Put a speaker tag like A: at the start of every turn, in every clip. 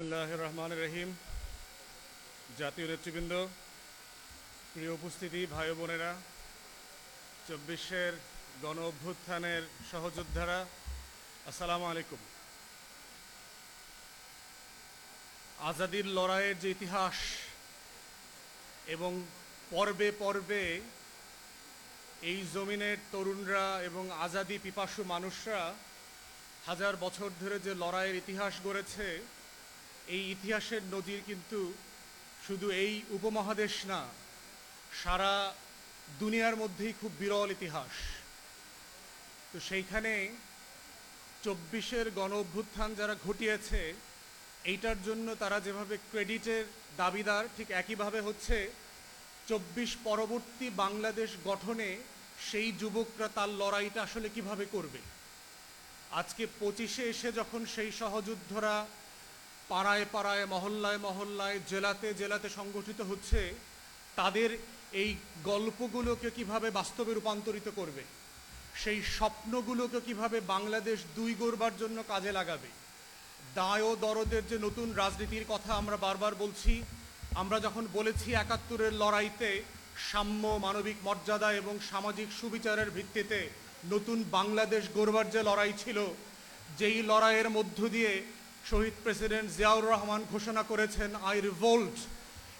A: বিসমিল্লাহির রহমানির রহিম। জাতীয় নেতৃবৃন্দ, প্রিয় উপস্থিতি, ভাই বোনেরা, ২৪-এর গণ অভ্যুত্থানের সহযোদ্ধারা, আসসালামু আলাইকুম। আজাদির লড়াইয়ের যে ইতিহাস এবং পর্বে পর্বে এই জমিনের তরুণরা এবং আজাদি পিপাসু মানুষরা হাজার বছর ধরে যে লড়াইয়ের ইতিহাস গড়েছে, এই ইতিহাসের নজির কিন্তু শুধু এই উপমহাদেশ না, সারা দুনিয়ার মধ্যেই খুব বিরল ইতিহাস। তো সেইখানে ২৪-এর গণ অভ্যুত্থান যারা ঘটিয়েছে, এইটার জন্য তারা যেভাবে ক্রেডিটের দাবিদার, ঠিক একইভাবে হচ্ছে ২৪ পরবর্তী বাংলাদেশ গঠনে সেই যুবকরা তার লড়াইটা আসলে কিভাবে করবে। আজকে ২৫-এ এসে যখন সেই সহযুদ্ধরা পাড়ায় পাড়ায়, মহল্লায় মহল্লায়, জেলাতে জেলাতে সংগঠিত হচ্ছে, তাদের এই গল্পগুলোকে কিভাবে বাস্তবে রূপান্তরিত করবে, সেই স্বপ্নগুলোকে কিভাবে বাংলাদেশ দুই গড়বার জন্য কাজে লাগাবে। দায় ও দরদের যে নতুন রাজনীতির কথা আমরা বারবার বলছি, আমরা যখন বলেছি ৭১-এর লড়াইতে সাম্য, মানবিক মর্যাদা এবং সামাজিক সুবিচারের ভিত্তিতে নতুন বাংলাদেশ গড়বার যে লড়াই ছিল, যেই লড়াইয়ের মধ্য দিয়ে শহীদ প্রেসিডেন্ট জিয়াউর রহমান ঘোষণা করেছেন আই রিভোল্ট,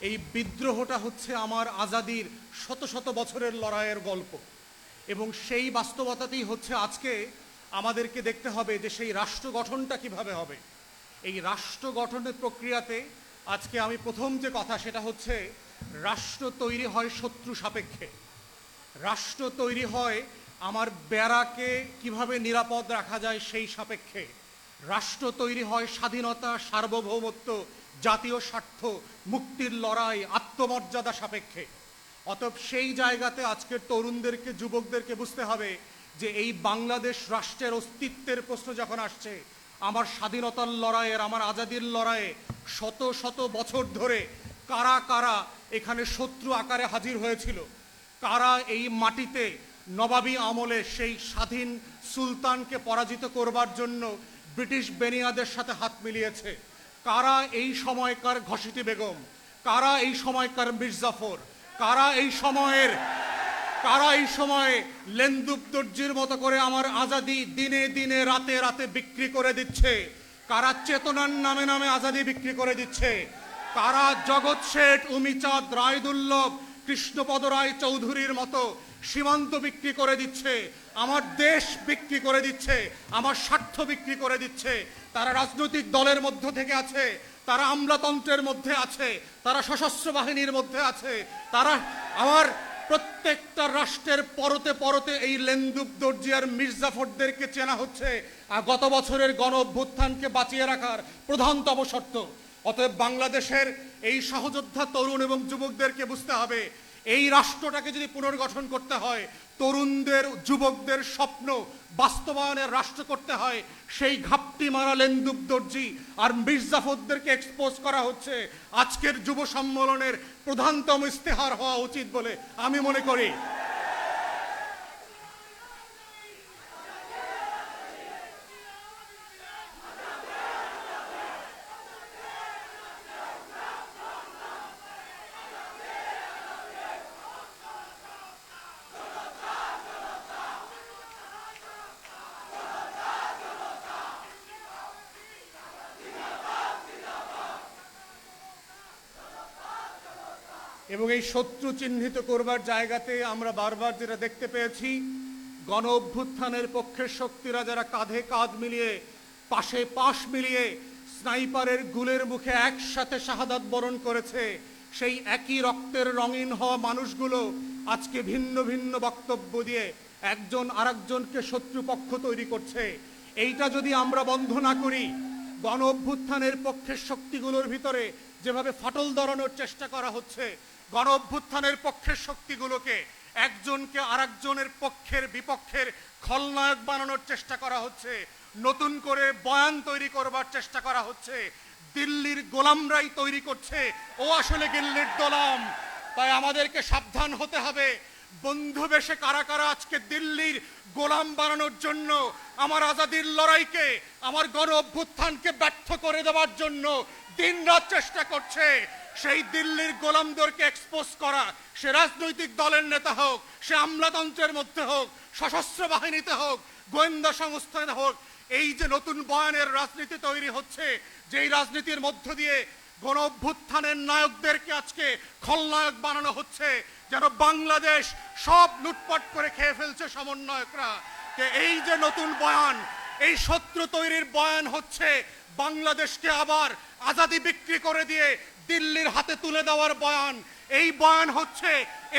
A: এই বিদ্রোহটা হচ্ছে আমার আজাদির শত শত বছরের লড়াইয়ের গল্প। এবং সেই বাস্তবতাতেই হচ্ছে আজকে আমাদেরকে দেখতে হবে যে সেই রাষ্ট্র গঠনটা কিভাবে হবে। এই রাষ্ট্র গঠনের প্রক্রিয়াতে আজকে আমি প্রথম যে কথা, সেটা হচ্ছে রাষ্ট্র তৈরি হয় শত্রু সাপেক্ষে। রাষ্ট্র তৈরি হয় আমার বেড়াকে কিভাবে নিরাপদ রাখা যায় সেই সাপেক্ষে। রাষ্ট্র তৈরি হয় স্বাধীনতা, সার্বভৌমত্ব, জাতীয় স্বার্থ, মুক্তির লড়াই, আত্মমর্যাদা সাপেক্ষে। অতএব সেই জায়গাতে আজকের তরুণদেরকে, যুবকদেরকে বুঝতে হবে যে এই বাংলাদেশ রাষ্ট্রের অস্তিত্বের প্রশ্ন যখন আসছে, আমার স্বাধীনতার লড়াইয়ের, আমার আজাদির লড়াইয়ে শত শত বছর ধরে কারা কারা এখানে শত্রু আকারে হাজির হয়েছিল, কারা এই মাটিতে নবাবী আমলে সেই স্বাধীন সুলতানকে পরাজিত করবার জন্য ব্রিটিশ বেনিয়াদের সাথে হাত মিলিয়েছে, কারা এই সময়কার ঘসিটি বেগম, কারা এই সময়কার মির্জাফর, কারা এই সময়ে লেন্দুব দর্জির মতো করে আমার আজাদি দিনে দিনে রাতে রাতে বিক্রি করে দিচ্ছে, কারা চেতনার নামে নামে আজাদি বিক্রি করে দিচ্ছে, কারা জগৎ শেঠ, উমিচাঁদ, রায়দুল্লভ, কৃষ্ণপদ রায় চৌধুরীর মতো সীমান্ত বিক্রি করে দিচ্ছে, আমার দেশ বিক্রি করে দিচ্ছে, আমার স্বার্থ বিক্রি করে দিচ্ছে। তারা রাজনৈতিক দলের মধ্য থেকে আছে, তারা আমলাতন্ত্রের মধ্যে আছে, তারা সশস্ত্র বাহিনীর মধ্যে আছে, তারা আমার প্রত্যেকটা রাষ্ট্রের পরতে পরতে এই লেন্দুব দর্জি আর মির্জাফরদেরকে চেনা হচ্ছে আর গত বছরের গণ অভ্যুত্থানকে বাঁচিয়ে রাখার প্রধানতম শর্ত। অতএব বাংলাদেশের এই সহযোদ্ধা তরুণ এবং যুবকদেরকে বুঝতে হবে, এই রাষ্ট্রটাকে যদি পুনর্গঠন করতে হয়, তরুণদের, যুবকদের স্বপ্ন বাস্তবায়নের রাষ্ট্র করতে হয়, সেই ঘাপটি মারা লেন্দুব দর্জি আর মির্জাফরদেরকে এক্সপোজ করা হচ্ছে আজকের যুব সম্মেলনের প্রধানতম ইস্তেহার হওয়া উচিত বলে আমি মনে করি। এবং এই শত্রু চিহ্নিত করবার জায়গাতে আমরা বারবার যেটা দেখতে পেয়েছি, গণ অভ্যুত্থানের পক্ষের শক্তিরা যারা কাঁধে কাঁধ মিলিয়ে, পাশে পাশ মিলিয়ে স্নাইপারের গুলের মুখে একসাথে শাহাদাত বরণ করেছে, সেই একই রক্তের রঙিন হওয়া মানুষগুলো আজকে ভিন্ন ভিন্ন বক্তব্য দিয়ে একজন আরেকজনকে শত্রুপক্ষ তৈরি করছে। এইটা যদি আমরা বন্ধ না করি, গণ অভ্যুত্থানের পক্ষের শক্তিগুলোর ভিতরে যেভাবে ফাটল ধরানোর চেষ্টা করা হচ্ছে, গণ অভ্যুত্থানের পক্ষের শক্তিগুলোকে একজনকে আরেকজনের পক্ষের বিপক্ষের খলনায়ক বানানোর চেষ্টা করা হচ্ছে, নতুন করে বয়ান তৈরি করবার চেষ্টা করা হচ্ছে, দিল্লির গোলামরাই তৈরি করছে ও আসলে দিল্লির গোলাম। তাই আমাদেরকে সাবধান হতে হবে, বন্ধু বেশে কারা কারা আজকে দিল্লির গোলাম বানানোর জন্য, আমার আজাদির লড়াইকে, আমার গণ অভ্যুত্থানকে ব্যর্থ করে দেওয়ার জন্য দিনরাত চেষ্টা করছে সেই দিল্লির গোলামদেরকে এক্সপোজ করা। সে রাজনৈতিক দলের নেতা হোক, সে আমলাতন্ত্রের মধ্যে হোক, সশস্ত্র বাহিনীতে হোক, গোয়েন্দা সংস্থায় হোক, এই যে নতুন বয়ানের রাজনীতি তৈরি হচ্ছে, যেই রাজনীতির মধ্য দিয়ে গণ অভ্যুত্থানের নায়কদেরকে আজকে খলনায়ক বানানো হচ্ছে, যেন বাংলাদেশ সব লুটপাট করে খেয়ে ফেলছে সমন্বয়করা। এই যে নতুন বয়ান, এই শত্রু তৈরির বয়ান হচ্ছে বাংলাদেশকে আবার আজাদি বিক্রি করে দিয়ে দিল্লির হাতে তুলে দেওয়ার বয়ান। এই বয়ান হচ্ছে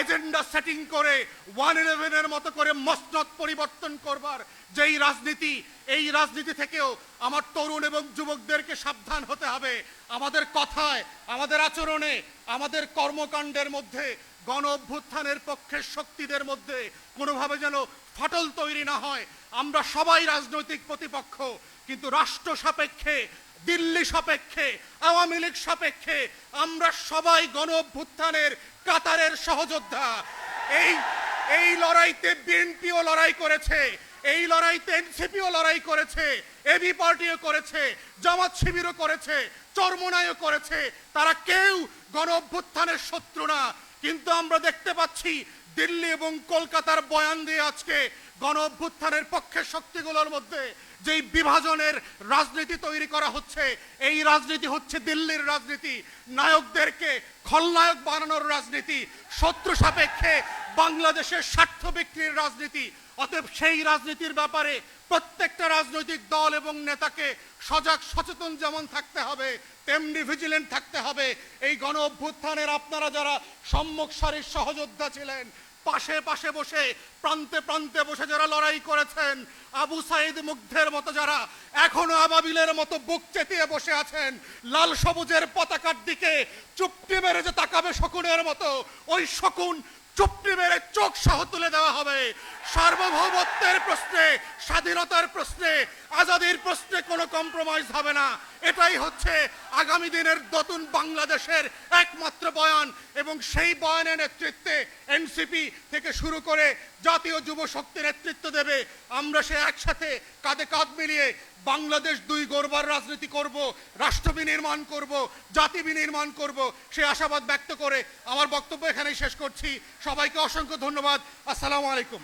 A: এজেন্ডা সেটিং করে 111-এর মতো করে মসনদ পরিবর্তন করবার যেই রাজনীতি, এই রাজনীতি থেকেও আমার তরুণ এবং যুবকদেরকে সাবধান হতে হবে। আমাদের কথায়, আমাদের আচরণে, আমাদের কর্মকাণ্ডের মধ্যে গণ অভ্যুত্থানের পক্ষের শক্তিদের মধ্যে কোনোভাবে যেন ফাটল তৈরি না হয়। আমরা সবাই রাজনৈতিক প্রতিপক্ষ, কিন্তু রাষ্ট্র সাপেক্ষে, দিল্লি সাপেক্ষে, আওয়ামী লীগ সাপেক্ষে আমরা সবাই গণ অভ্যুত্থানের কাতারের সহযোদ্ধা। এই লড়াইতে বিএনপিও লড়াই করেছে, এই লড়াইতে এনসিপিও লড়াই করেছে, এবি পার্টিও করেছে, জামাত শিবিরও করেছে, চরমোনাইও করেছে। তারা কেউ গণ অভ্যুত্থানের শত্রু না। কিন্তু আমরা দেখতে পাচ্ছি দিল্লি এবং কলকাতার বয়ান দিয়ে আজকে গণ অভ্যুত্থানের পক্ষের শক্তিগুলোর মধ্যে যেই বিভাজনের রাজনীতি তৈরি করা হচ্ছে, এই রাজনীতি হচ্ছে দিল্লির রাজনীতি, নায়কদেরকে খলনায়ক বানানোর রাজনীতি, শত্রু সাপেক্ষে বাংলাদেশের স্বার্থ বিক্রির রাজনীতি। অতএব সেই রাজনীতির ব্যাপারে প্রত্যেকটা রাজনৈতিক দল এবং নেতাকে সজাগ সচেতন যেমন থাকতে হবে, তেমনি ভিজিলেন্ট থাকতে হবে। এই গণ অভ্যুত্থানের আপনারা যারা সম্মুখ সারির সহযোদ্ধা ছিলেন, পাশে পাশে বসে, প্রান্তে প্রান্তে বসে যারা লড়াই করেছেন, আবু সাইদ মুগ্ধের মতো যারা এখনো আবাবিলের মতো বুক চেতিয়ে বসে আছেন, লাল সবুজের পতাকার দিকে চুপটি মেরে যে তাকাবে শকুনের মতো, ওই শকুন চুপটি মেরে চোখ সহ তুলে দেওয়া হবে। সার্বভৌমত্বের প্রশ্নে, স্বাধীনতার প্রশ্নে, আজাদির প্রশ্নে কোনো কম্প্রোমাইজ হবে না। এটাই হচ্ছে আগামী দিনের নতুন বাংলাদেশের একমাত্র বয়ান। এবং সেই বয়ানের নেতৃত্বে এনসিপি থেকে শুরু করে জাতীয় যুব শক্তি নেতৃত্ব দেবে। আমরা সে একসাথে কাঁধে কাঁধ মিলিয়ে বাংলাদেশ দুই গড়বার রাজনীতি করব, রাষ্ট্র বিনির্মাণ করব, জাতি বিনির্মাণ করব, সে আশাবাদ ব্যক্ত করে আমার বক্তব্য এখানেই শেষ করছি। সবাইকে অসংখ্য ধন্যবাদ। আসসালামু আলাইকুম।